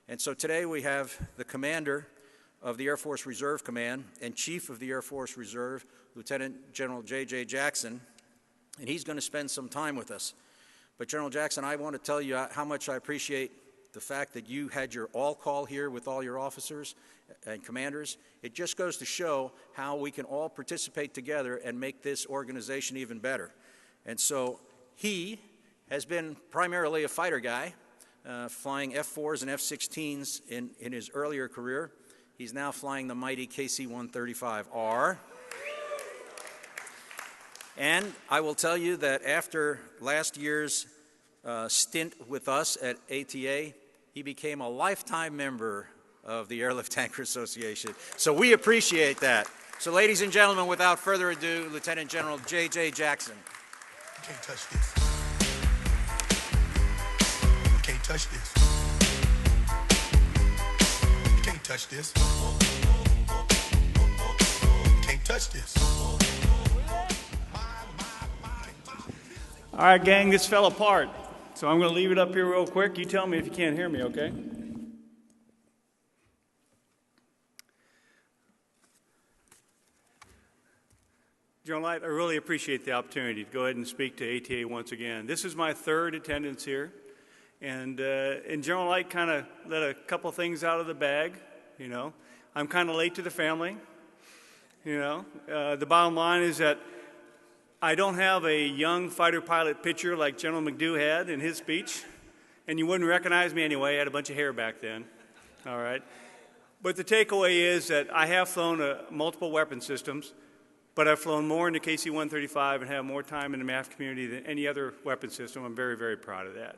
And so today we have the commander of the Air Force Reserve Command and Chief of the Air Force Reserve, Lieutenant General J.J. Jackson, and he's going to spend some time with us. But General Jackson, I want to tell you how much I appreciate the fact that you had your all-call here with all your officers and commanders. It just goes to show how we can all participate together and make this organization even better. And so he has been primarily a fighter guy, flying F-4s and F-16s in his earlier career. He's now flying the mighty KC-135R. And I will tell you that after last year's stint with us at ATA, he became a lifetime member of the Airlift Tanker Association. So we appreciate that. So ladies and gentlemen, without further ado, Lieutenant General J.J. Jackson. You can't touch this. You can't touch this. You can't touch this. You can't touch this. All right, gang, this fell apart. So I'm going to leave it up here real quick. You tell me if you can't hear me, okay? General Light, I really appreciate the opportunity to go ahead and speak to ATA once again. This is my third attendance here. And General Light kind of let a couple things out of the bag, you know. I'm kind of late to the family, you know. The bottom line is that I don't have a young fighter pilot picture like General McDew had in his speech, and you wouldn't recognize me anyway. I had a bunch of hair back then, all right? But the takeaway is that I have flown multiple weapon systems, but I've flown more in the KC-135 and have more time in the MAF community than any other weapon system. I'm very, very proud of that.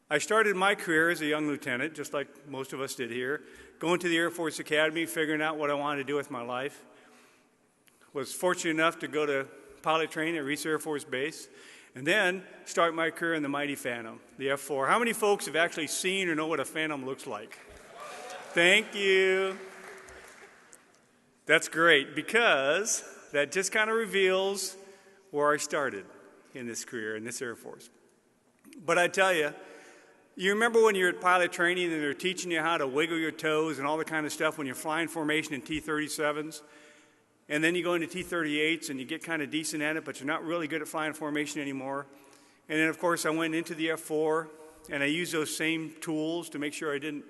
I started my career as a young lieutenant, just like most of us did here, going to the Air Force Academy, figuring out what I wanted to do with my life. Was fortunate enough to go to pilot training at Reese Air Force Base, and then start my career in the mighty Phantom, the F-4. How many folks have actually seen or know what a Phantom looks like? Thank you. That's great, because that just kind of reveals where I started in this career, in this Air Force. But I tell you, you remember when you're at pilot training and they're teaching you how to wiggle your toes and all the kind of stuff when you're flying formation in T-37s? And then you go into T-38s and you get kind of decent at it, but you're not really good at flying formation anymore. And then, of course, I went into the F-4, and I used those same tools to make sure I didn't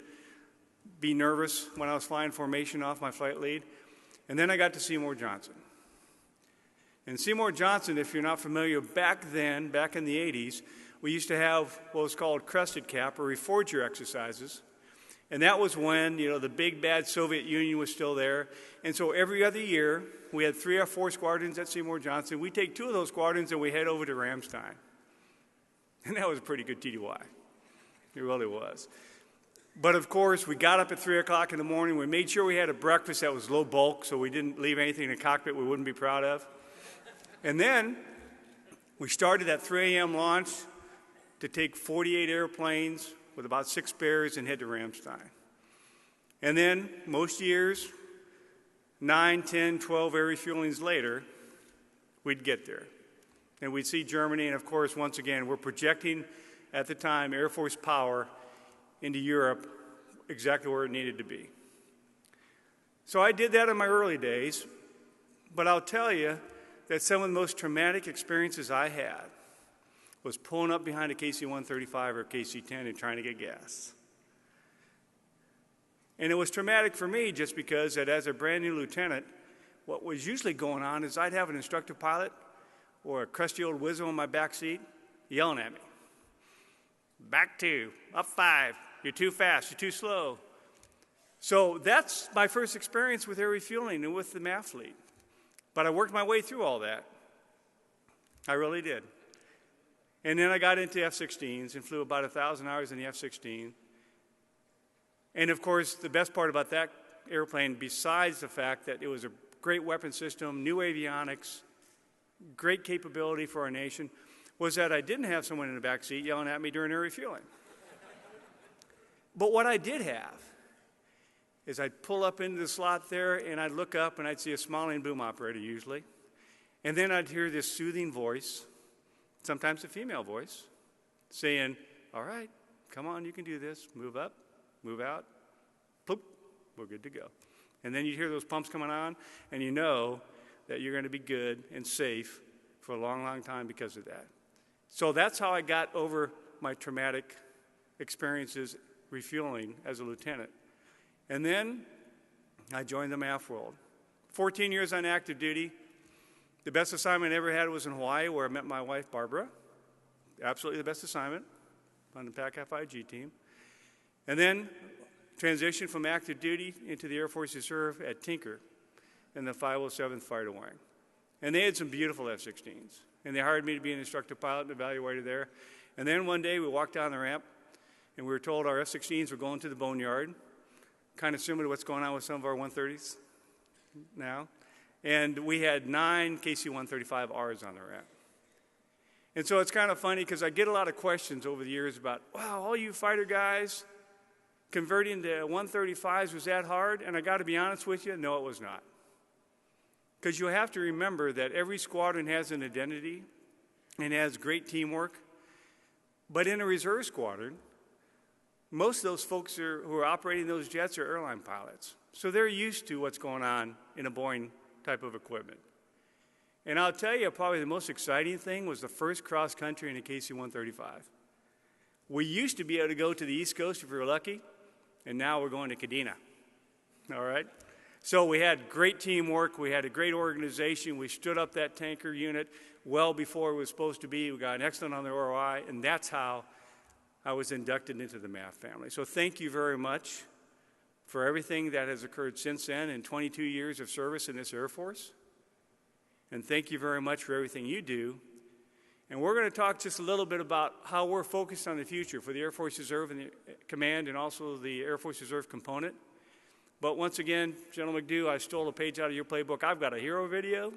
be nervous when I was flying formation off my flight lead. And then I got to Seymour Johnson. And Seymour Johnson, if you're not familiar, back then, back in the 80s, we used to have what was called crested cap or reforger exercises. And that was when, you know, the big bad Soviet Union was still there. And so every other year, we had 3 or 4 squadrons at Seymour Johnson. We take 2 of those squadrons and we head over to Ramstein. And that was a pretty good TDY. It really was. But of course, we got up at 3 o'clock in the morning. We made sure we had a breakfast that was low bulk so we didn't leave anything in the cockpit we wouldn't be proud of. And then we started at 3 a.m. launch to take 48 airplanes with about 6 spares and head to Ramstein. And then, most years, 9, 10, 12 air refuelings later, we'd get there. And we'd see Germany, and of course, once again, we're projecting, at the time, Air Force power into Europe exactly where it needed to be. So I did that in my early days, but I'll tell you that some of the most traumatic experiences I had was pulling up behind a KC-135 or KC-10 and trying to get gas. And it was traumatic for me just because that as a brand new lieutenant, what was usually going on is I'd have an instructor pilot or a crusty old wizzo in my back seat yelling at me. Back 2, up 5, you're too fast, you're too slow. So that's my first experience with air refueling and with the MAF fleet. But I worked my way through all that. I really did. And then I got into F-16s and flew about 1,000 hours in the F-16. And of course, the best part about that airplane, besides the fact that it was a great weapon system, new avionics, great capability for our nation, was that I didn't have someone in the back seat yelling at me during air refueling. But what I did have is I'd pull up into the slot there and I'd look up and I'd see a smiling boom operator usually. And then I'd hear this soothing voice, sometimes a female voice, saying, all right, Come on, you can do this. Move up, move out, ploop, we're good to go. And then you hear those pumps coming on, and you know that you're going to be good and safe for a long, long time because of that. So that's how I got over my traumatic experiences refueling as a lieutenant. And then I joined the MAF world. 14 years on active duty. The best assignment I ever had was in Hawaii, where I met my wife, Barbara. Absolutely the best assignment on the PAC-FIG team. And then transitioned from active duty into the Air Force Reserve at Tinker in the 507th Fighter Wing. And they had some beautiful F-16s. And they hired me to be an instructor pilot and evaluator there. And then one day we walked down the ramp, and we were told our F-16s were going to the boneyard, kind of similar to what's going on with some of our 130s now. And we had 9 KC-135Rs on the ramp. And so it's kind of funny because I get a lot of questions over the years about, wow, all you fighter guys converting to 135s, was that hard? And I got to be honest with you, no, it was not. Because you have to remember that every squadron has an identity and has great teamwork. But in a reserve squadron, most of those folks who are operating those jets are airline pilots. So they're used to what's going on in a Boeing type of equipment. And I'll tell you, probably the most exciting thing was the first cross-country in a KC-135. We used to be able to go to the East Coast if we were lucky, and now we're going to Kadena, all right? So we had great teamwork. We had a great organization. We stood up that tanker unit well before it was supposed to be. We got an excellent on the ROI, and that's how I was inducted into the MAF family. So thank you very much for everything that has occurred since then in 22 years of service in this Air Force. And thank you very much for everything you do. And we're going to talk just a little bit about how we're focused on the future for the Air Force Reserve and the Command and also the Air Force Reserve component. But once again, General McDough, I stole a page out of your playbook. I've got a hero video,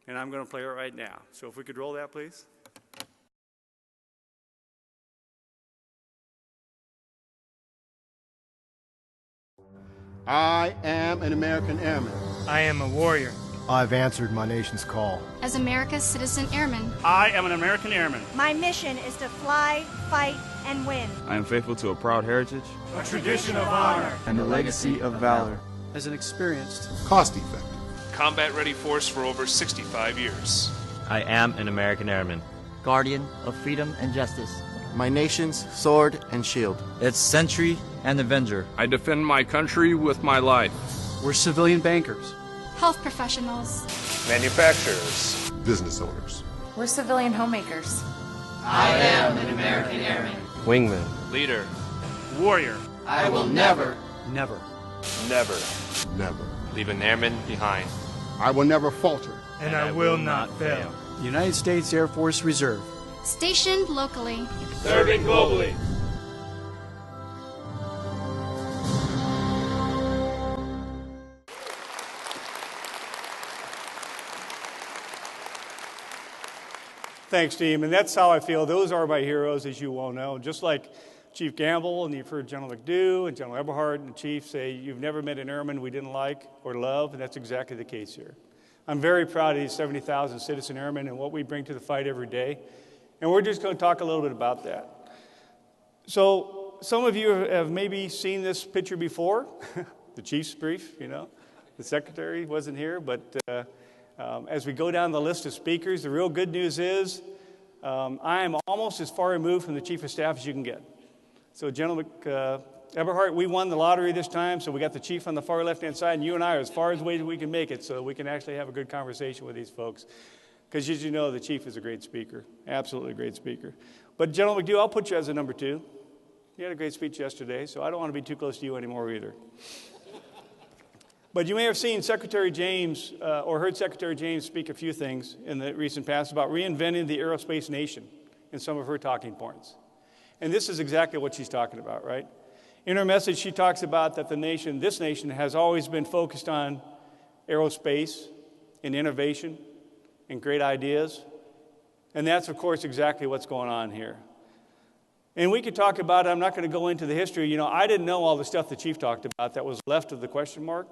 and I'm going to play it right now. So if we could roll that, please. I am an American Airman. I am a warrior. I've answered my nation's call. As America's citizen airman, I am an American airman. My mission is to fly, fight, and win. I am faithful to a proud heritage, A tradition of honor, and a legacy of valor. As an experienced, cost-effective, combat-ready force for over 65 years. I am an American airman. Guardian of freedom and justice. My nation's sword and shield. Its sentry and avenger. I defend my country with my life. We're civilian bankers. health professionals, Manufacturers. Business owners. We're civilian homemakers. I am an American airman. Wingman. Leader. warrior. I will never Never Leave an airman behind. I will never falter. And I will not fail. United States Air Force Reserve. stationed locally, Serving globally. Thanks, team. And that's how I feel. Those are my heroes, as you well know. Just like Chief Gamble, and you've heard General McDough and General Eberhardt and the Chief say, you've never met an airman we didn't like or love, and that's exactly the case here. I'm very proud of these 70,000 citizen airmen and what we bring to the fight every day. And we're just going to talk a little bit about that. So some of you have maybe seen this picture before, the Chief's brief, you know. The Secretary wasn't here, but as we go down the list of speakers, the real good news is I am almost as far removed from the Chief of Staff as you can get. So General Eberhardt, we won the lottery this time, so we got the Chief on the far left-hand side, and you and I are as far away as we can make it so we can actually have a good conversation with these folks. Because as you know, the Chief is a great speaker, absolutely a great speaker. But General McDough, I'll put you as a number 2. You had a great speech yesterday, so I don't want to be too close to you anymore either. But you may have seen Secretary James, or heard Secretary James speak a few things in the recent past about reinventing the aerospace nation in some of her talking points. And this is exactly what she's talking about, right? In her message, she talks about that this nation has always been focused on aerospace and innovation and great ideas. And that's, of course, exactly what's going on here. And we could talk about it. I'm not going to go into the history. You know, I didn't know all the stuff the Chief talked about that was left of the question mark.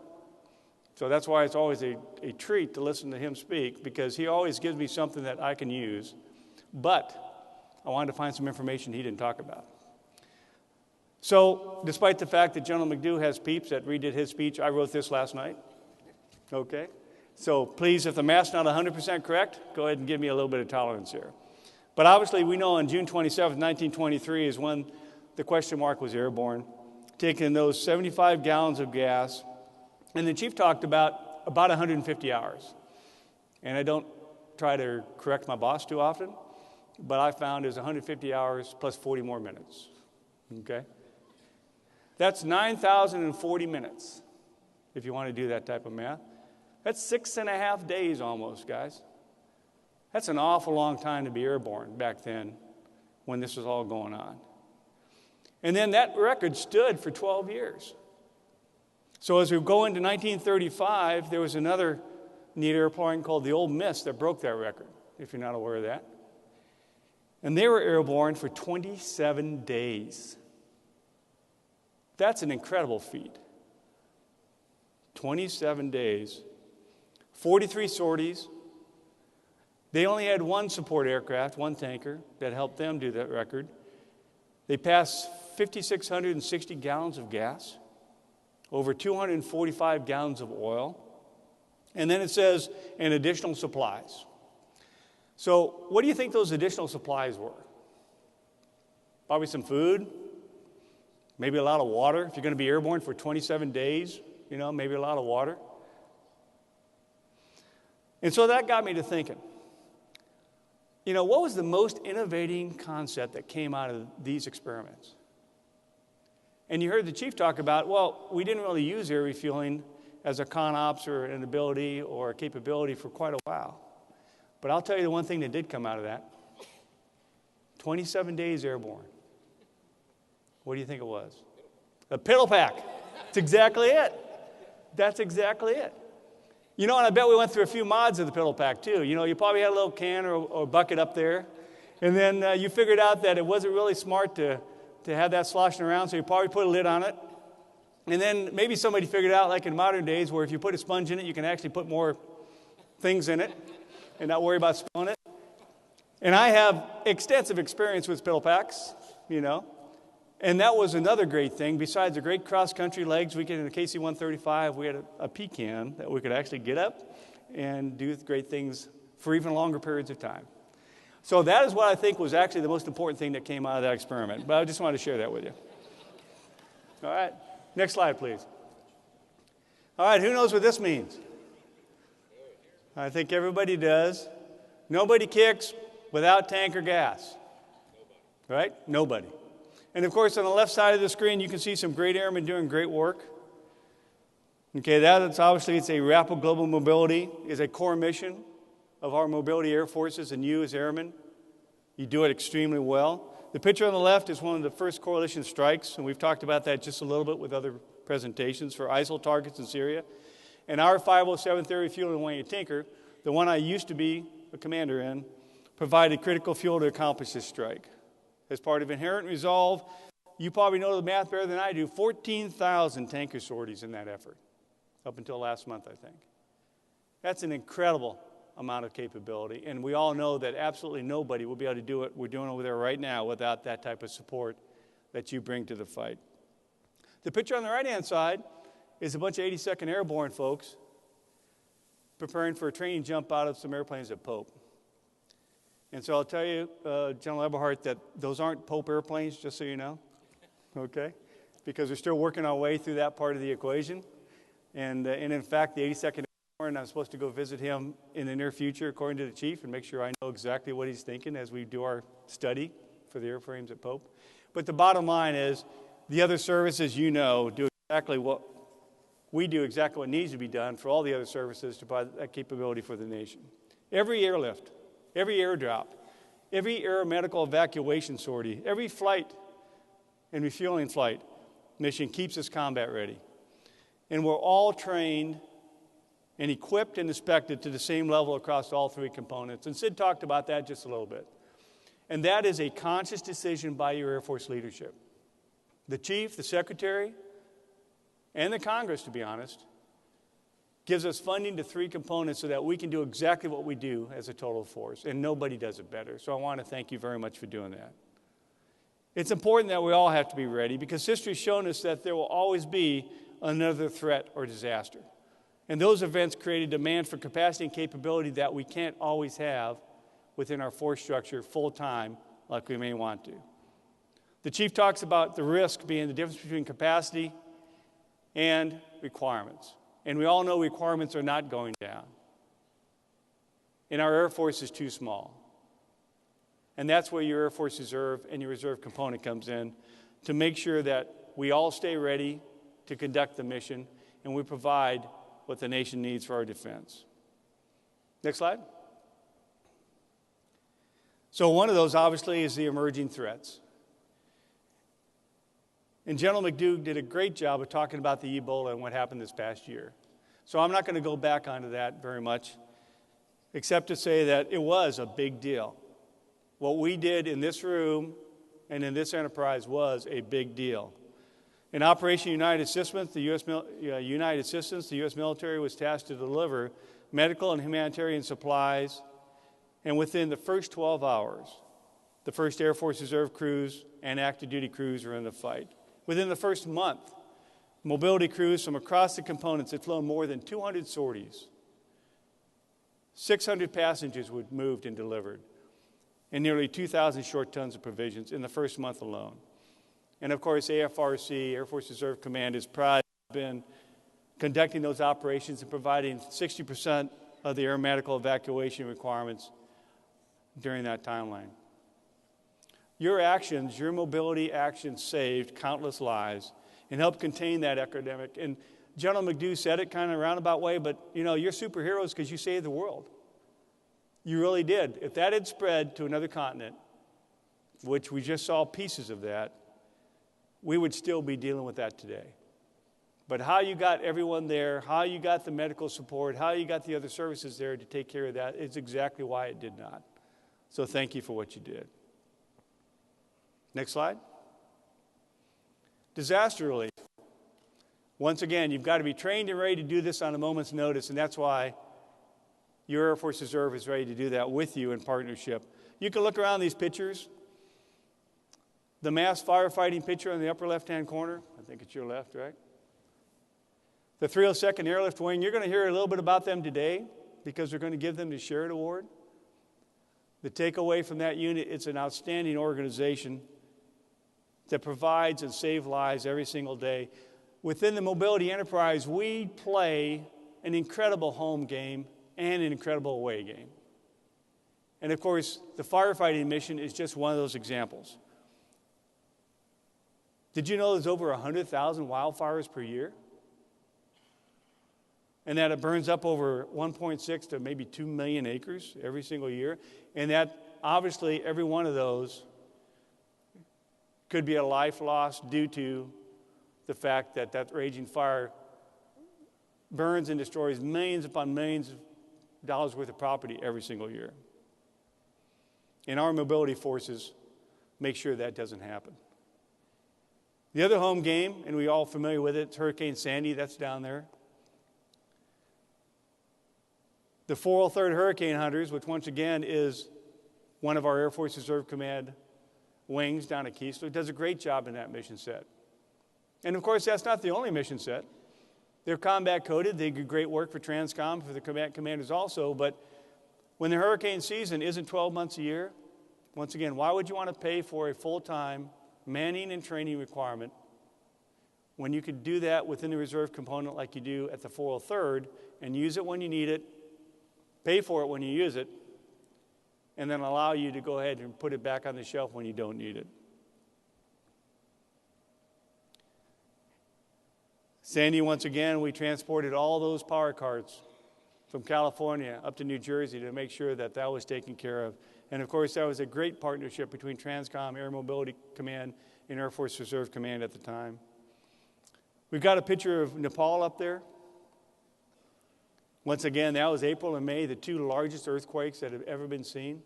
So that's why it's always a treat to listen to him speak, because he always gives me something that I can use. But I wanted to find some information he didn't talk about. So, despite the fact that General McDough has peeps that redid his speech, I wrote this last night. Okay? So, please, if the math's not 100% correct, go ahead and give me a little bit of tolerance here. But obviously, we know on June 27, 1923 is when the question mark was airborne, taking those 75 gallons of gas. And the chief talked about 150 hours. And I don't try to correct my boss too often, but I found it was 150 hours plus 40 more minutes. Okay? That's 9,040 minutes, if you want to do that type of math. That's 6.5 days almost, guys. That's an awful long time to be airborne back then when this was all going on. And then that record stood for 12 years. So as we go into 1935, there was another neat airplane called the Old Miss that broke that record, if you're not aware of that. And they were airborne for 27 days. That's an incredible feat. 27 days, 43 sorties. They only had one support aircraft, one tanker, that helped them do that record. They passed 5,660 gallons of gas, over 245 gallons of oil, and then it says, and additional supplies. So what do you think those additional supplies were? Probably some food, maybe a lot of water. If you're going to be airborne for 27 days, maybe a lot of water. And so that got me to thinking, what was the most innovating concept that came out of these experiments? And you heard the chief talk about, well, we didn't really use air refueling as a con ops or an ability or a capability for quite a while. But I'll tell you the one thing that did come out of that. 27 days airborne. What do you think it was? A piddle pack. That's exactly it. That's exactly it. And I bet we went through a few mods of the piddle pack too. You probably had a little can or bucket up there. And then you figured out that it wasn't really smart to have that sloshing around, so you probably put a lid on it. And then maybe somebody figured out, like in modern days, where if you put a sponge in it, you can actually put more things in it and not worry about spilling it. And I have extensive experience with piddle packs, And that was another great thing. Besides the great cross-country legs, we get in the KC-135, we had a pecan that we could actually get up and do great things for even longer periods of time. So that is what I think was actually the most important thing that came out of that experiment. But I just wanted to share that with you. All right. Next slide, please. All right, who knows what this means? I think everybody does. Nobody kicks without tanker gas. Right? Nobody. And of course, on the left side of the screen, you can see some great airmen doing great work. Okay, that's obviously, it's a rapid global mobility, is a core mission of our mobility air forces, and you as airmen, you do it extremely well. The picture on the left is one of the first coalition strikes, and we've talked about that just a little bit with other presentations for ISIL targets in Syria. And our 507th Air Refueling Wing at Tinker, the one I used to be a commander in, provided critical fuel to accomplish this strike. As part of Inherent Resolve, you probably know the math better than I do, 14,000 tanker sorties in that effort, up until last month, I think. That's an incredible amount of capability, and we all know that absolutely nobody will be able to do what we're doing over there right now without that type of support that you bring to the fight. The picture on the right-hand side is a bunch of 82nd Airborne folks preparing for a training jump out of some airplanes at Pope. And so I'll tell you, General Eberhardt, that those aren't Pope airplanes, just so you know, okay? Because we're still working our way through that part of the equation. And in fact, the 82nd Airborne, I'm supposed to go visit him in the near future, according to the chief, and make sure I know exactly what he's thinking as we do our study for the airframes at Pope. But the bottom line is, the other services, do exactly what we do, exactly what needs to be done for all the other services to provide that capability for the nation. Every airlift, every airdrop, every aeromedical evacuation sortie, every flight and refueling flight mission keeps us combat ready. And we're all trained and equipped and inspected to the same level across all three components. And Sid talked about that just a little bit. And that is a conscious decision by your Air Force leadership. The chief, the secretary, and the Congress, to be honest, gives us funding to three components so that we can do exactly what we do as a total force, and nobody does it better. So I want to thank you very much for doing that. It's important that we all have to be ready because history has shown us that there will always be another threat or disaster. And those events create a demand for capacity and capability that we can't always have within our force structure full-time like we may want to. The chief talks about the risk being the difference between capacity and requirements. And we all know requirements are not going down. And our Air Force is too small. And that's where your Air Force Reserve and your reserve component comes in to make sure that we all stay ready to conduct the mission and we provide what the nation needs for our defense. Next slide. So one of those, obviously, is the emerging threats. And General McDoug did a great job of talking about the Ebola and what happened this past year. So I'm not going to go back onto that very much, except to say that it was a big deal. What we did in this room and in this enterprise was a big deal. In Operation United Assistance, the U.S. military was tasked to deliver medical and humanitarian supplies, and within the first 12 hours, the first Air Force Reserve crews and active duty crews were in the fight. Within the first month, mobility crews from across the components had flown more than 200 sorties. 600 passengers were moved and delivered, and nearly 2,000 short tons of provisions in the first month alone. And of course, AFRC, Air Force Reserve Command, has proud been conducting those operations and providing 60% of the aeromedical evacuation requirements during that timeline. Your actions, your mobility actions saved countless lives and helped contain that epidemic. And General McDough said it kind of roundabout way, but you know, you're superheroes because you saved the world. You really did. If that had spread to another continent, which we just saw pieces of that, we would still be dealing with that today. But how you got everyone there, how you got the medical support, how you got the other services there to take care of that is exactly why it did not. So thank you for what you did. Next slide. Disaster relief. Once again, you've got to be trained and ready to do this on a moment's notice, and that's why your Air Force Reserve is ready to do that with you in partnership. You can look around these pictures. The mass firefighting picture on the upper left-hand corner, I think it's your left, right? The 302nd Airlift Wing, you're going to hear a little bit about them today because we're going to give them the Sherrod Award. The takeaway from that unit, it's an outstanding organization that provides and saves lives every single day. Within the mobility enterprise, we play an incredible home game and an incredible away game. And of course, the firefighting mission is just one of those examples. Did you know there's over 100,000 wildfires per year? And that it burns up over 1.6 to maybe 2 million acres every single year. And that obviously every one of those could be a life lost due to the fact that that raging fire burns and destroys millions upon millions of dollars worth of property every single year. And our mobility forces make sure that doesn't happen. The other home game, and we're all familiar with it, it's Hurricane Sandy, that's down there. The 403rd Hurricane Hunters, which once again is one of our Air Force Reserve Command wings down at Keystone, does a great job in that mission set. And of course, that's not the only mission set. They're combat coded, they do great work for TRANSCOM, for the combat commanders also, but when the hurricane season isn't 12 months a year, once again, why would you want to pay for a full-time manning and training requirement when you could do that within the reserve component like you do at the 403rd and use it when you need it, pay for it when you use it, and then allow you to go ahead and put it back on the shelf when you don't need it. Sandy, once again, we transported all those power carts from California up to New Jersey to make sure that that was taken care of. And of course, that was a great partnership between TRANSCOM, Air Mobility Command, and Air Force Reserve Command at the time. We've got a picture of Nepal up there. Once again, that was April and May, the two largest earthquakes that have ever been seen.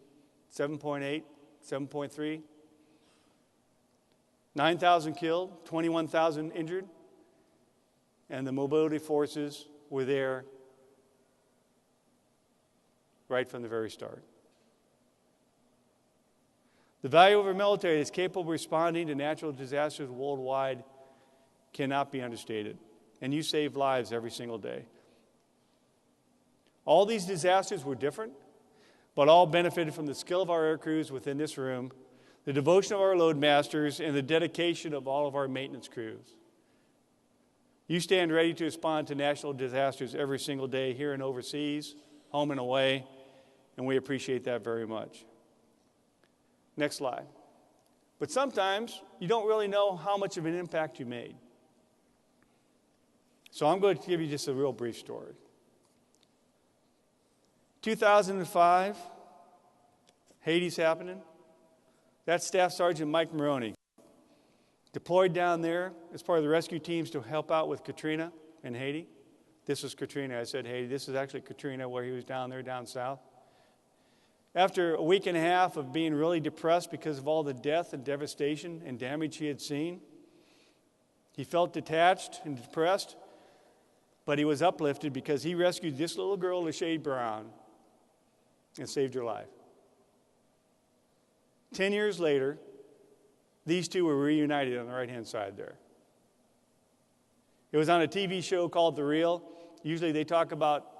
7.8, 7.3. 9,000 killed, 21,000 injured. And the mobility forces were there right from the very start. The value of our military is capable of responding to natural disasters worldwide cannot be understated. And you save lives every single day. All these disasters were different, but all benefited from the skill of our air crews within this room, the devotion of our load masters, and the dedication of all of our maintenance crews. You stand ready to respond to national disasters every single day here and overseas, home and away, and we appreciate that very much. Next slide. But sometimes you don't really know how much of an impact you made. So I'm going to give you just a real brief story. 2005, Haiti's happening. That's Staff Sergeant Mike Maroney, deployed down there as part of the rescue teams to help out with Katrina in Haiti. This was Katrina. I said Haiti. This is actually Katrina where he was down there, down south. After a week and a half of being really depressed because of all the death and devastation and damage he had seen, he felt detached and depressed, but he was uplifted because he rescued this little girl, Lashade Brown, and saved her life. 10 years later, these two were reunited on the right-hand side there. It was on a TV show called The Real. Usually they talk about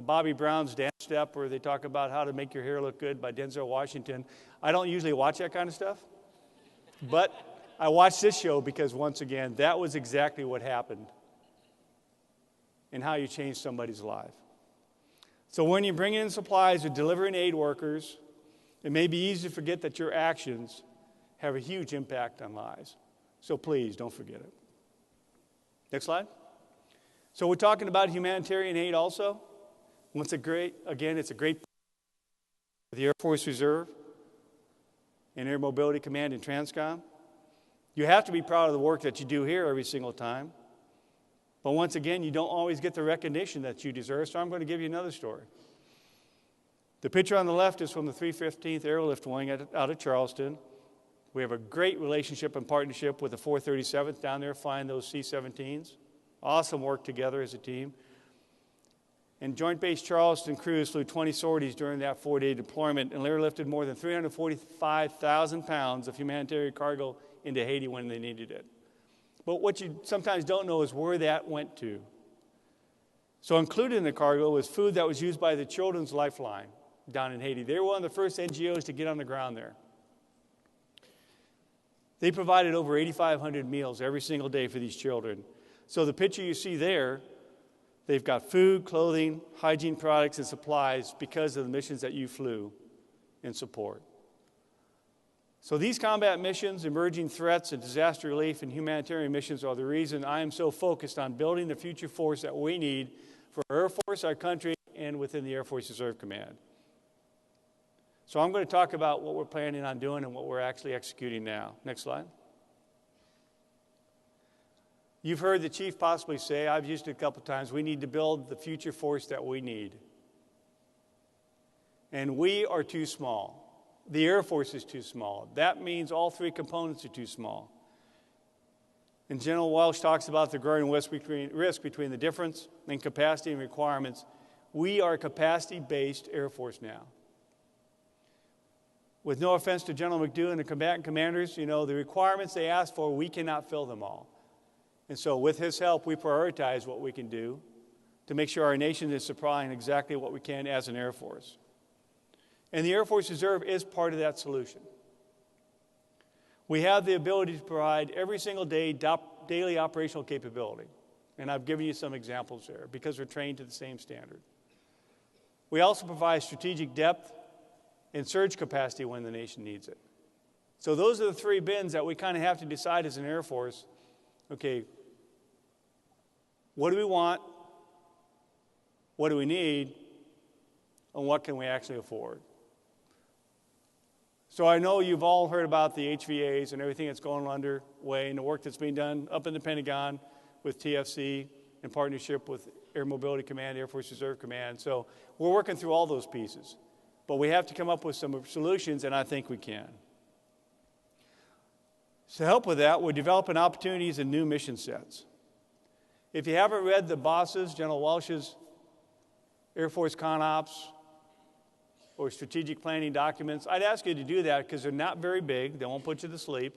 Bobby Brown's dance step, where they talk about how to make your hair look good by Denzel Washington. I don't usually watch that kind of stuff, but I watched this show because, once again, that was exactly what happened and how you change somebody's life. So when you bring in supplies or delivering aid workers, it may be easy to forget that your actions have a huge impact on lives. So please don't forget it. Next slide. So we're talking about humanitarian aid also. It's a great the Air Force Reserve and Air Mobility Command and Transcom. You have to be proud of the work that you do here every single time. But once again, you don't always get the recognition that you deserve, so I'm going to give you another story. The picture on the left is from the 315th Airlift Wing out of Charleston. We have a great relationship and partnership with the 437th down there flying those C-17s. Awesome work together as a team. And Joint Base Charleston crews flew 20 sorties during that 4-day deployment and airlifted more than 345,000 pounds of humanitarian cargo into Haiti when they needed it. But what you sometimes don't know is where that went to. So included in the cargo was food that was used by the Children's Lifeline down in Haiti. They were one of the first NGOs to get on the ground there. They provided over 8,500 meals every single day for these children. So the picture you see there, they've got food, clothing, hygiene products, and supplies because of the missions that you flew in support. So these combat missions, emerging threats, and disaster relief and humanitarian missions are the reason I am so focused on building the future force that we need for our Air Force, our country, and within the Air Force Reserve Command. So I'm going to talk about what we're planning on doing and what we're actually executing now. Next slide. You've heard the Chief possibly say, I've used it a couple times, we need to build the future force that we need. And we are too small. The Air Force is too small. That means all three components are too small. And General Welsh talks about the growing risk between the difference in capacity and requirements. We are a capacity-based Air Force now. With no offense to General McDougall and the combatant commanders, the requirements they ask for, we cannot fill them all. And so with his help, we prioritize what we can do to make sure our nation is supplying exactly what we can as an Air Force. And the Air Force Reserve is part of that solution. We have the ability to provide every single day daily operational capability. And I've given you some examples there because we're trained to the same standard. We also provide strategic depth and surge capacity when the nation needs it. So those are the three bins that we kind of have to decide as an Air Force. Okay, what do we want? What do we need? And what can we actually afford? So I know you've all heard about the HVAs and everything that's going underway and the work that's being done up in the Pentagon with TFC in partnership with Air Mobility Command, Air Force Reserve Command. So we're working through all those pieces. But we have to come up with some solutions, and I think we can. To help with that, we're developing opportunities and new mission sets. If you haven't read the bosses, General Welsh's Air Force ConOps, or strategic planning documents, I'd ask you to do that because they're not very big. They won't put you to sleep.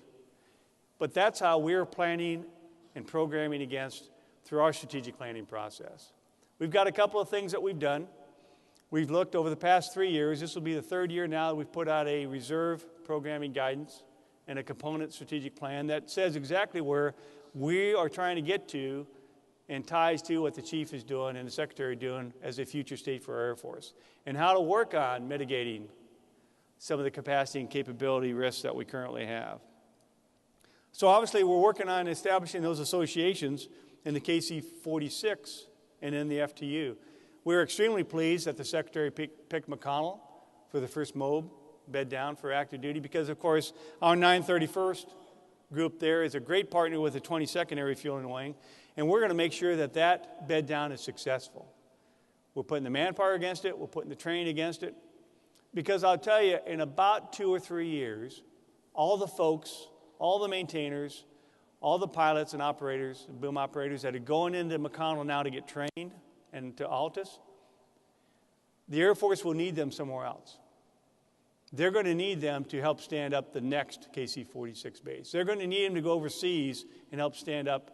But that's how we're planning and programming against through our strategic planning process. We've got a couple of things that we've done. We've looked over the past 3 years. This will be the third year now that we've put out a reserve programming guidance and a component strategic plan that says exactly where we are trying to get to and ties to what the chief is doing and the secretary are doing as a future state for our Air Force, and how to work on mitigating some of the capacity and capability risks that we currently have. So obviously we're working on establishing those associations in the KC-46 and in the FTU. We're extremely pleased that the secretary picked McConnell for the first MOB bed down for active duty because, of course, our 931st group there is a great partner with the 22nd Air Refueling Wing, and we're going to make sure that that bed down is successful. We're putting the manpower against it. We're putting the training against it. Because I'll tell you, in about 2 or 3 years, all the folks, all the maintainers, all the pilots and operators, boom operators that are going into McConnell now to get trained and to Altus, the Air Force will need them somewhere else. They're going to need them to help stand up the next KC-46 base. They're going to need them to go overseas and help stand up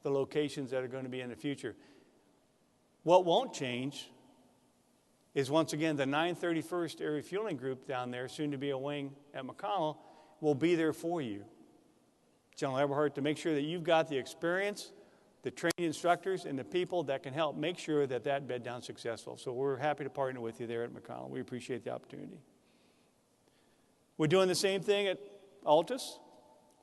the locations that are going to be in the future. What won't change is, once again, the 931st Air Refueling Group down there, soon to be a wing at McConnell, will be there for you, General Eberhardt, to make sure that you've got the experience, the trained instructors, and the people that can help make sure that that bed down is successful. So we're happy to partner with you there at McConnell. We appreciate the opportunity. We're doing the same thing at Altus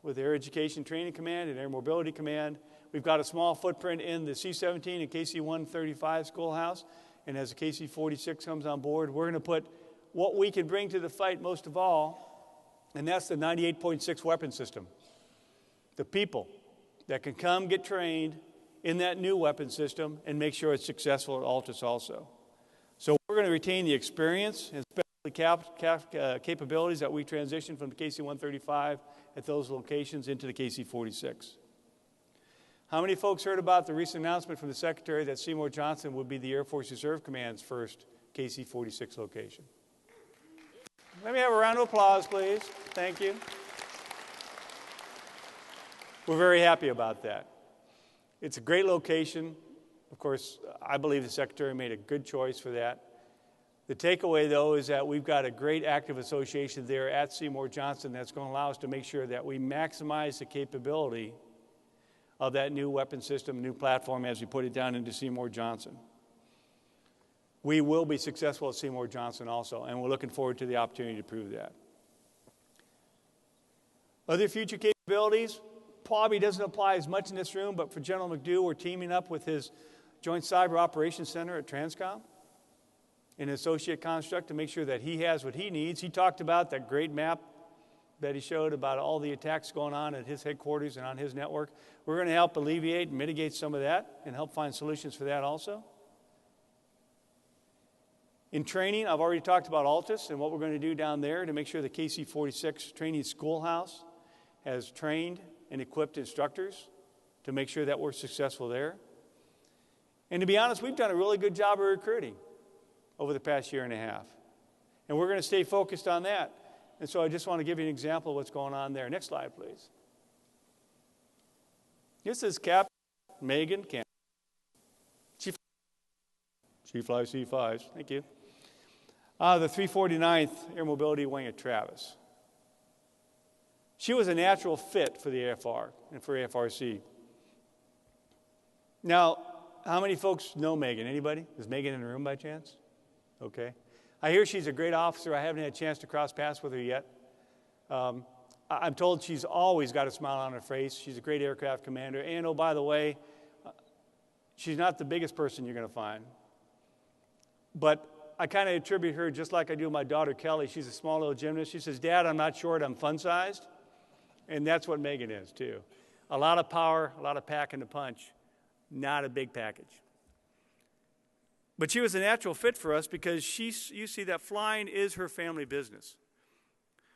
with Air Education Training Command and Air Mobility Command. We've got a small footprint in the C-17 and KC-135 schoolhouse, and as the KC-46 comes on board, we're going to put what we can bring to the fight most of all, and that's the 98.6 weapon system. The people that can come get trained in that new weapon system and make sure it's successful at Altus also. So we're going to retain the experience and capabilities that we transitioned from the KC-135 at those locations into the KC-46. How many folks heard about the recent announcement from the Secretary that Seymour Johnson would be the Air Force Reserve Command's first KC-46 location? Let me have a round of applause, please. Thank you. We're very happy about that. It's a great location. Of course, I believe the Secretary made a good choice for that. The takeaway, though, is that we've got a great active association there at Seymour Johnson that's going to allow us to make sure that we maximize the capability of that new weapon system, new platform, as we put it down into Seymour Johnson. We will be successful at Seymour Johnson also, and we're looking forward to the opportunity to prove that. Other future capabilities probably doesn't apply as much in this room, but for General McDougall, we're teaming up with his Joint Cyber Operations Center at Transcom in an associate construct to make sure that he has what he needs. He talked about that great map that he showed about all the attacks going on at his headquarters and on his network. We're going to help alleviate and mitigate some of that and help find solutions for that also. In training, I've already talked about Altus and what we're going to do down there to make sure the KC-46 training schoolhouse has trained and equipped instructors to make sure that we're successful there. And to be honest, we've done a really good job of recruiting over the past year and a half. And we're going to stay focused on that. And so I just want to give you an example of what's going on there. Next slide, please. This is Captain Megan Camp. She flies C-5s. Thank you. The 349th Air Mobility Wing at Travis. She was a natural fit for the AFR and for AFRC. Now, how many folks know Megan? Anybody? Is Megan in the room by chance? Okay. I hear she's a great officer. I haven't had a chance to cross paths with her yet. I'm told she's always got a smile on her face. She's a great aircraft commander. And, oh, by the way, she's not the biggest person you're going to find. But I kind of attribute her just like I do my daughter, Kelly. She's a small little gymnast. She says, Dad, I'm not short, I'm fun-sized. And that's what Megan is, too. A lot of power, a lot of pack in the punch, not a big package. But she was a natural fit for us because you see that flying is her family business.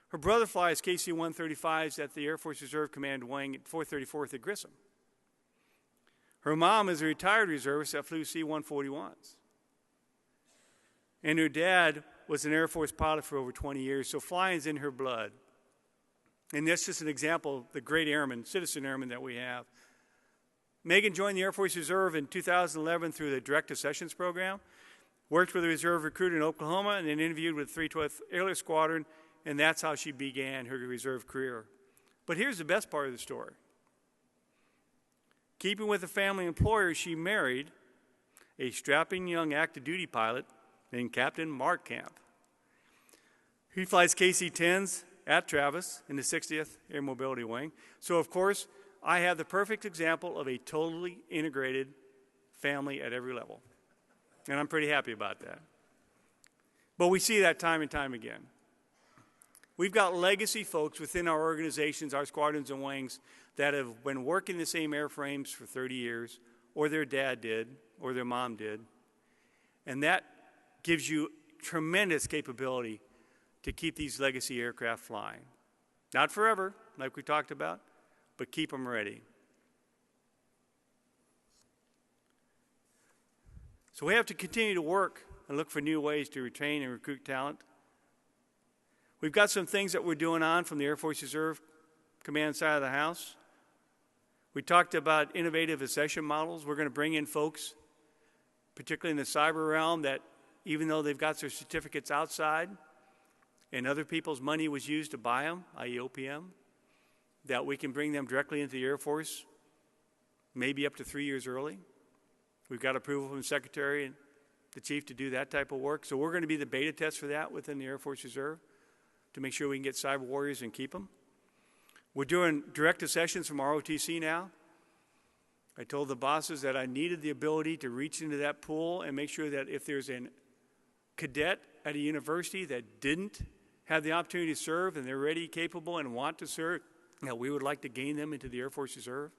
Her brother flies KC-135s at the Air Force Reserve Command Wing at 434th at Grissom. Her mom is a retired reservist that flew C-141s. And her dad was an Air Force pilot for over 20 years, so flying's in her blood. And that's just an example of the great airmen, citizen airmen that we have. Megan joined the Air Force Reserve in 2011 through the Direct Accessions Program, worked with a reserve recruit in Oklahoma, and then interviewed with 312th Airlift Squadron, and that's how she began her reserve career. But here's the best part of the story. Keeping with a family employer, she married a strapping young active duty pilot named Captain Mark Camp. He flies KC-10s at Travis in the 60th Air Mobility Wing. So, of course, I have the perfect example of a totally integrated family at every level. And I'm pretty happy about that. But we see that time and time again. We've got legacy folks within our organizations, our squadrons and wings, that have been working the same airframes for 30 years, or their dad did, or their mom did. And that gives you tremendous capability to keep these legacy aircraft flying. Not forever, like we talked about, but keep them ready. So we have to continue to work and look for new ways to retain and recruit talent. We've got some things that we're doing on from the Air Force Reserve Command side of the house. We talked about innovative accession models. We're going to bring in folks, particularly in the cyber realm, that even though they've got their certificates outside and other people's money was used to buy them, i.e. OPM, that we can bring them directly into the Air Force, maybe up to 3 years early. We've got approval from the Secretary and the Chief to do that type of work. So we're going to be the beta test for that within the Air Force Reserve to make sure we can get cyber warriors and keep them. We're doing direct accessions from ROTC now. I told the bosses that I needed the ability to reach into that pool and make sure that if there's a cadet at a university that didn't have the opportunity to serve and they're ready, capable, and want to serve, that we would like to gain them into the Air Force Reserve.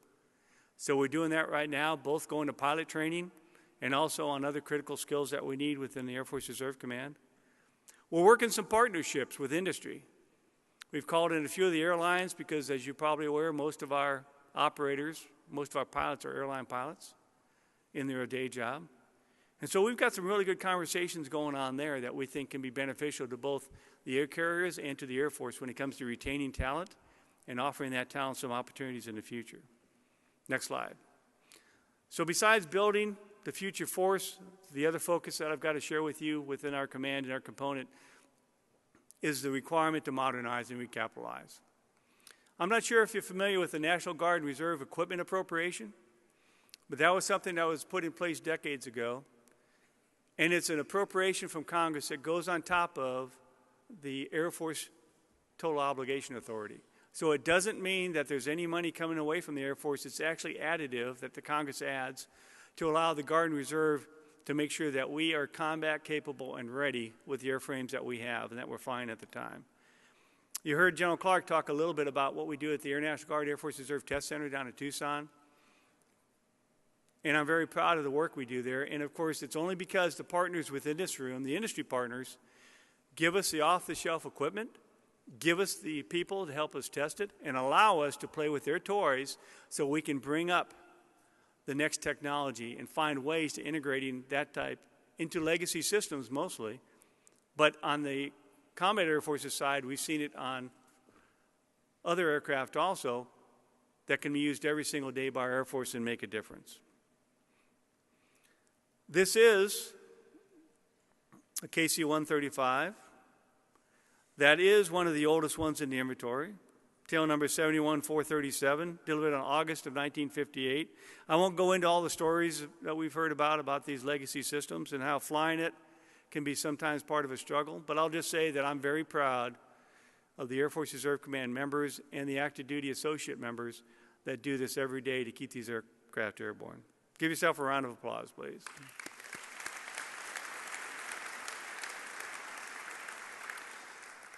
So we're doing that right now, both going to pilot training and also on other critical skills that we need within the Air Force Reserve Command. We're working some partnerships with industry. We've called in a few of the airlines because, as you're probably aware, most of our operators, most of our pilots are airline pilots in their day job. And so we've got some really good conversations going on there that we think can be beneficial to both the air carriers and to the Air Force when it comes to retaining talent and offering that talent some opportunities in the future. Next slide. So besides building the future force, the other focus that I've got to share with you within our command and our component is the requirement to modernize and recapitalize. I'm not sure if you're familiar with the National Guard and Reserve Equipment Appropriation, but that was something that was put in place decades ago. And it's an appropriation from Congress that goes on top of the Air Force Total Obligation Authority. So it doesn't mean that there's any money coming away from the Air Force. It's actually additive that the Congress adds to allow the Guard and Reserve to make sure that we are combat capable and ready with the airframes that we have and that we're flying at the time. You heard General Clark talk a little bit about what we do at the Air National Guard Air Force Reserve Test Center down in Tucson. And I'm very proud of the work we do there. And of course, it's only because the partners within this room, the industry partners, give us the off-the-shelf equipment, give us the people to help us test it, and allow us to play with their toys so we can bring up the next technology and find ways to integrating that type into legacy systems mostly. But on the Combat Air Forces side, we've seen it on other aircraft also that can be used every single day by our Air Force and make a difference. This is a KC-135. That is one of the oldest ones in the inventory. Tail number 71437, delivered in August of 1958. I won't go into all the stories that we've heard about these legacy systems and how flying it can be sometimes part of a struggle, but I'll just say that I'm very proud of the Air Force Reserve Command members and the active duty associate members that do this every day to keep these aircraft airborne. Give yourself a round of applause, please.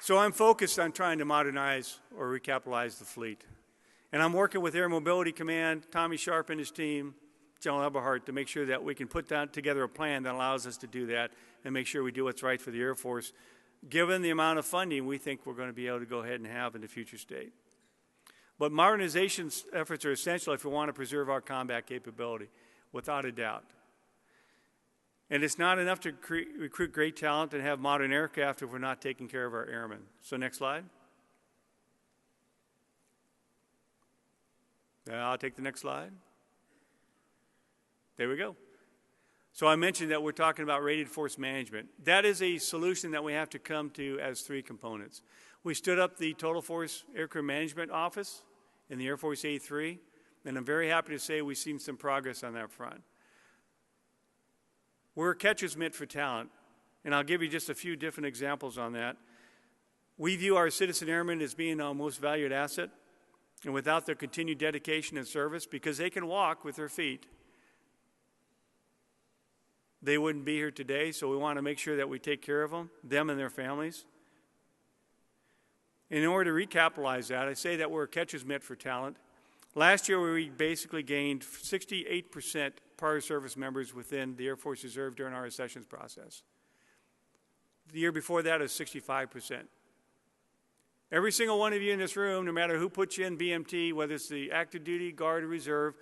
So I'm focused on trying to modernize or recapitalize the fleet. And I'm working with Air Mobility Command, Tommy Sharp and his team, General Eberhardt, to make sure that we can put together a plan that allows us to do that and make sure we do what's right for the Air Force, given the amount of funding we think we're going to be able to go ahead and have in the future state. But modernization efforts are essential if we want to preserve our combat capability, without a doubt. And it's not enough to recruit great talent and have modern aircraft if we're not taking care of our airmen. So next slide. I'll take the next slide. There we go. So I mentioned that we're talking about rated force management. That is a solution that we have to come to as three components. We stood up the Total Force Aircrew Management Office in the Air Force A3, and I'm very happy to say we've seen some progress on that front. We're a catcher's mitt for talent, and I'll give you just a few different examples on that. We view our citizen airmen as being our most valued asset, and without their continued dedication and service, because they can walk with their feet, they wouldn't be here today, so we want to make sure that we take care of them and their families. In order to recapitalize that, I say that we're a catcher's mitt for talent. Last year, we basically gained 68% prior service members within the Air Force Reserve during our accessions process. The year before that is 65%. Every single one of you in this room, no matter who puts you in BMT, whether it's the active duty, guard, or reserve,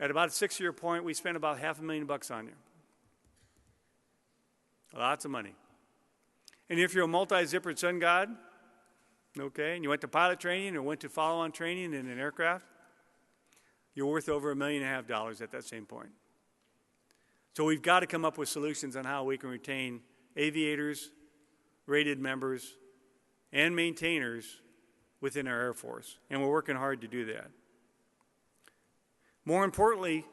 at about a 6-year point, we spent about $500,000 on you. Lots of money. And if you're a multi-zippered sun god, okay, and you went to pilot training or went to follow-on training in an aircraft, you're worth over $1.5 million at that same point. So we've got to come up with solutions on how we can retain aviators, rated members, and maintainers within our Air Force, and we're working hard to do that. More importantly,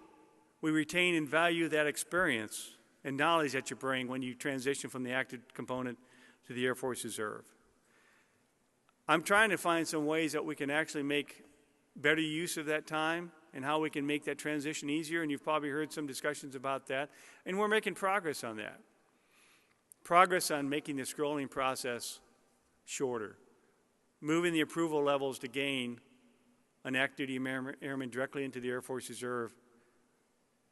we retain and value that experience and knowledge that you bring when you transition from the active component to the Air Force Reserve. I'm trying to find some ways that we can actually make better use of that time and how we can make that transition easier, and you've probably heard some discussions about that, and we're making progress on that. Progress on making the scrolling process shorter, moving the approval levels to gain an active duty airman directly into the Air Force Reserve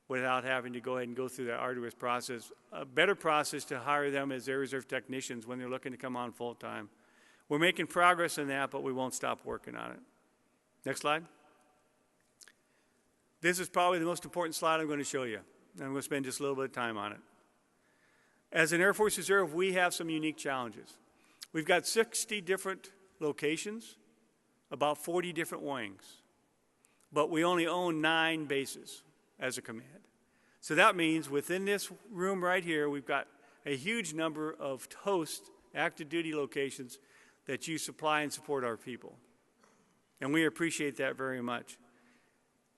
without having to go ahead and go through that arduous process. A better process to hire them as Air Reserve technicians when they're looking to come on full time. We're making progress in that, but we won't stop working on it. Next slide. This is probably the most important slide I'm going to show you. I'm going to spend just a little bit of time on it. As an Air Force Reserve, we have some unique challenges. We've got 60 different locations, about 40 different wings, but we only own 9 bases as a command. So that means within this room right here, we've got a huge number of host active duty locations that you supply and support our people. And we appreciate that very much.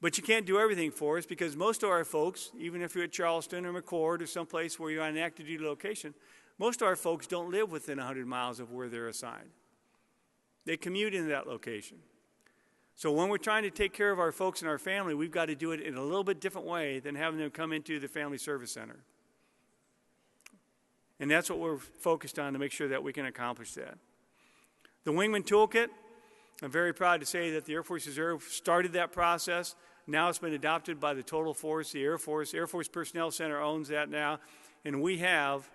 But you can't do everything for us because most of our folks, even if you're at Charleston or McCord or someplace where you're on an active duty location, most of our folks don't live within 100 miles of where they're assigned. They commute into that location. So when we're trying to take care of our folks and our family, we've got to do it in a little bit different way than having them come into the Family Service Center. And that's what we're focused on to make sure that we can accomplish that. The Wingman Toolkit, I'm very proud to say that the Air Force Reserve started that process. Now it's been adopted by the Total Force, the Air Force. Air Force Personnel Center owns that now. And we have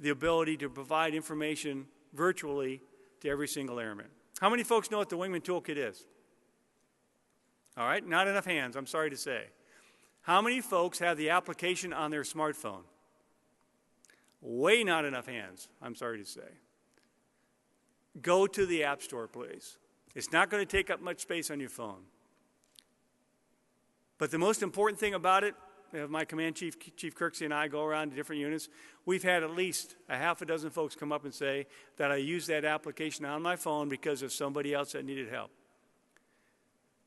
the ability to provide information virtually to every single airman. How many folks know what the Wingman Toolkit is? All right, not enough hands, I'm sorry to say. How many folks have the application on their smartphone? Way not enough hands, I'm sorry to say. Go to the App Store, please. It's not going to take up much space on your phone. But the most important thing about it, my command chief, Chief Kirksey, and I go around to different units, we've had at least a half a dozen folks come up and say that I used that application on my phone because of somebody else that needed help.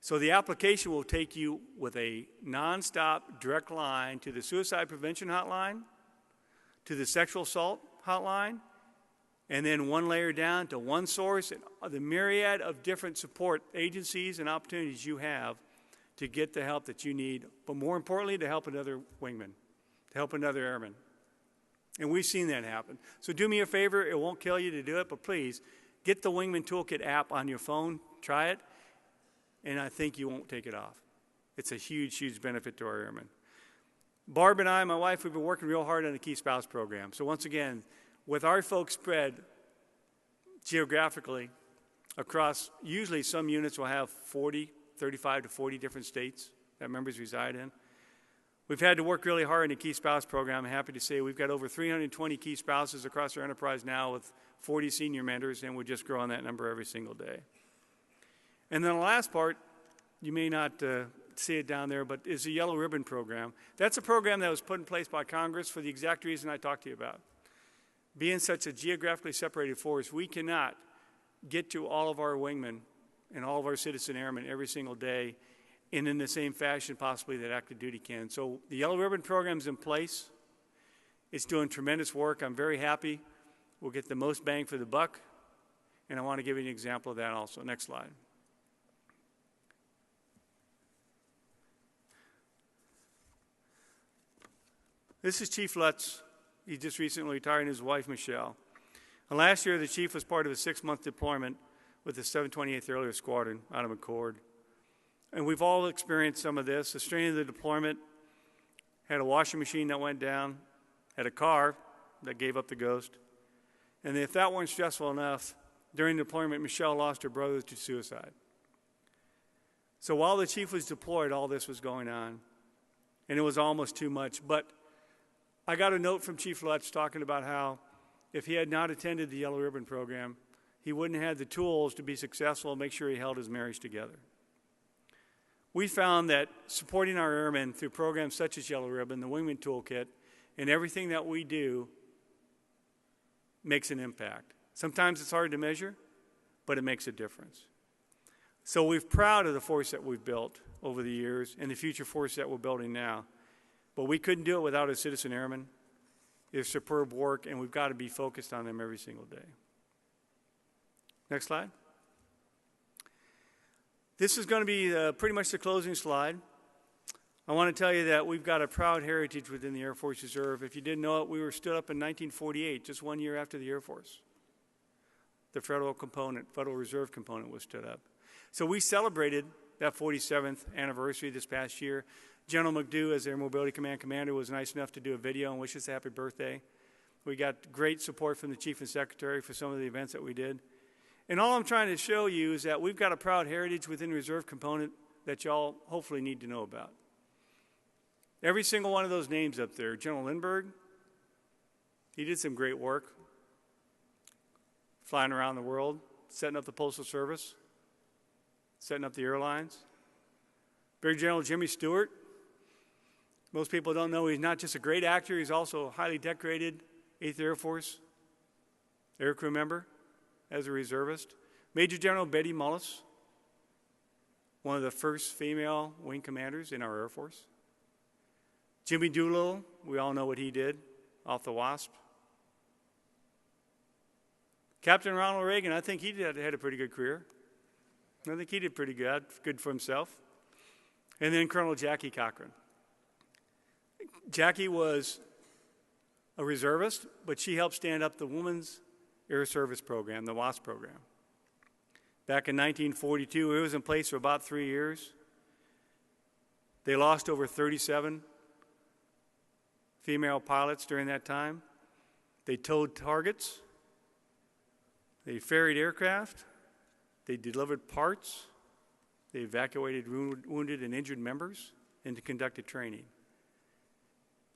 So the application will take you with a nonstop direct line to the suicide prevention hotline, to the sexual assault hotline, and then one layer down to one source and the myriad of different support agencies and opportunities you have to get the help that you need, but more importantly, to help another wingman, to help another airman. And we've seen that happen. So do me a favor, it won't kill you to do it, but please, get the Wingman Toolkit app on your phone, try it, and I think you won't take it off. It's a huge, huge benefit to our airmen. Barb and I, my wife, we've been working real hard on the Key Spouse program. So once again, with our folks spread geographically across, usually some units will have 35 to 40 different states that members reside in. We've had to work really hard in the Key Spouse program. I'm happy to say we've got over 320 Key Spouses across our enterprise now with 40 senior mentors, and we're just growing that number every single day. And then the last part, you may not see it down there, but is the Yellow Ribbon Program. That's a program that was put in place by Congress for the exact reason I talked to you about. Being such a geographically separated force, we cannot get to all of our wingmen and all of our citizen airmen every single day and in the same fashion possibly that active duty can. So the Yellow Ribbon Program's in place. It's doing tremendous work. I'm very happy. We'll get the most bang for the buck, and I want to give you an example of that also. Next slide. This is Chief Lutz. He just recently retired, and his wife, Michelle. And last year, the chief was part of a 6-month deployment with the 728th Airlift Squadron out of McCord. And we've all experienced some of this. The strain of the deployment, had a washing machine that went down, had a car that gave up the ghost. And if that weren't stressful enough, during deployment, Michelle lost her brother to suicide. So while the chief was deployed, all this was going on. And it was almost too much. But I got a note from Chief Lutz talking about how if he had not attended the Yellow Ribbon Program, he wouldn't have the tools to be successful and make sure he held his marriage together. We found that supporting our airmen through programs such as Yellow Ribbon, the Wingman Toolkit, and everything that we do makes an impact. Sometimes it's hard to measure, but it makes a difference. So we're proud of the force that we've built over the years and the future force that we're building now. But we couldn't do it without a citizen airmen. It's superb work, and we've got to be focused on them every single day. Next slide. This is going to be pretty much the closing slide. I want to tell you that we've got a proud heritage within the Air Force Reserve. If you didn't know it, we were stood up in 1948, just 1 year after the Air Force. The Federal Reserve component was stood up. So we celebrated that 47th anniversary this past year. General McDew, as Air Mobility Command Commander, was nice enough to do a video and wish us a happy birthday. We got great support from the Chief and Secretary for some of the events that we did. And all I'm trying to show you is that we've got a proud heritage within the Reserve component that y'all hopefully need to know about. Every single one of those names up there, General Lindbergh, he did some great work, flying around the world, setting up the Postal Service, setting up the airlines. Brigadier General Jimmy Stewart, most people don't know he's not just a great actor, he's also a highly decorated 8th Air Force aircrew member as a reservist. Major General Betty Mullis, one of the first female wing commanders in our Air Force. Jimmy Doolittle, we all know what he did off the WASP. Captain Ronald Reagan, I think he had a pretty good career. I think he did pretty good for himself. And then Colonel Jackie Cochran. Jackie was a reservist, but she helped stand up the Women's Air Service Program, the WASP program. Back in 1942, it was in place for about 3 years. They lost over 37 female pilots during that time. They towed targets. They ferried aircraft. They delivered parts. They evacuated wounded and injured members and conducted training.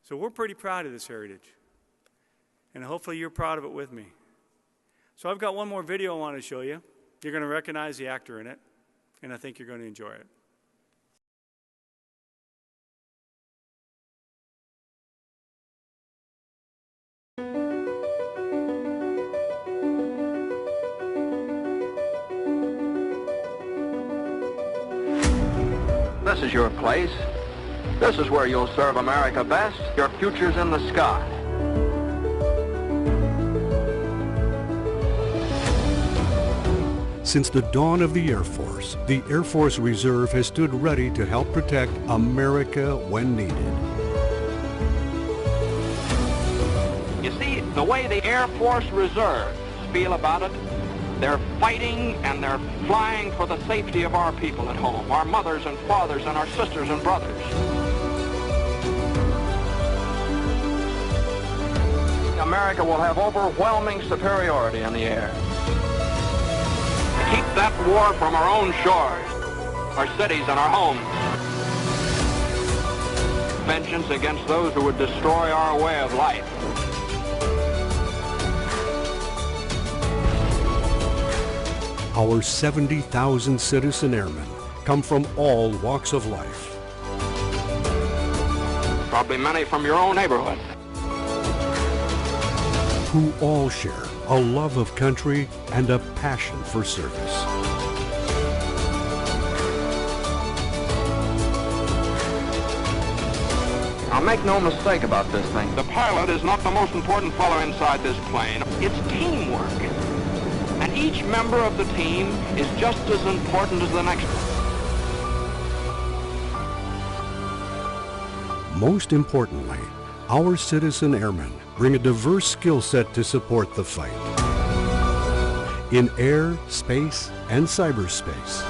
So we're pretty proud of this heritage. And hopefully you're proud of it with me. So I've got one more video I want to show you. You're going to recognize the actor in it, and I think you're going to enjoy it. This is your place. This is where you'll serve America best. Your future's in the sky. Since the dawn of the Air Force Reserve has stood ready to help protect America when needed. You see, the way the Air Force Reserves feel about it, they're fighting and they're flying for the safety of our people at home, our mothers and fathers and our sisters and brothers. America will have overwhelming superiority in the air. To keep that war from our own shores, our cities and our homes. vengeance against those who would destroy our way of life. Our 70,000 citizen airmen come from all walks of life. Probably many from your own neighborhood. Who all share a love of country and a passion for service. Now make no mistake about this thing. The pilot is not the most important fellow inside this plane. It's teamwork. And each member of the team is just as important as the next one. Most importantly, our citizen airmen bring a diverse skill set to support the fight. In air, space, and cyberspace.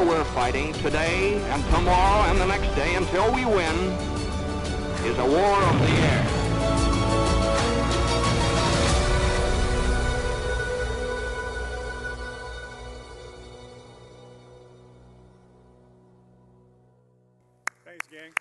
We're fighting today and tomorrow and the next day until we win is a war of the air. Thanks, gang.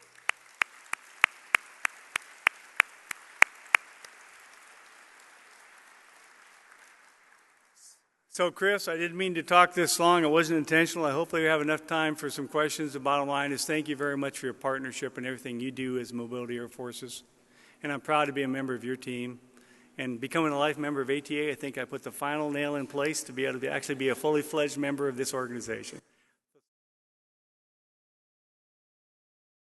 So, Chris, I didn't mean to talk this long. It wasn't intentional. I hopefully have enough time for some questions. The bottom line is thank you very much for your partnership and everything you do as Mobility Air Forces. And I'm proud to be a member of your team. And becoming a life member of ATA, I think I put the final nail in place to be able to actually be a fully fledged member of this organization.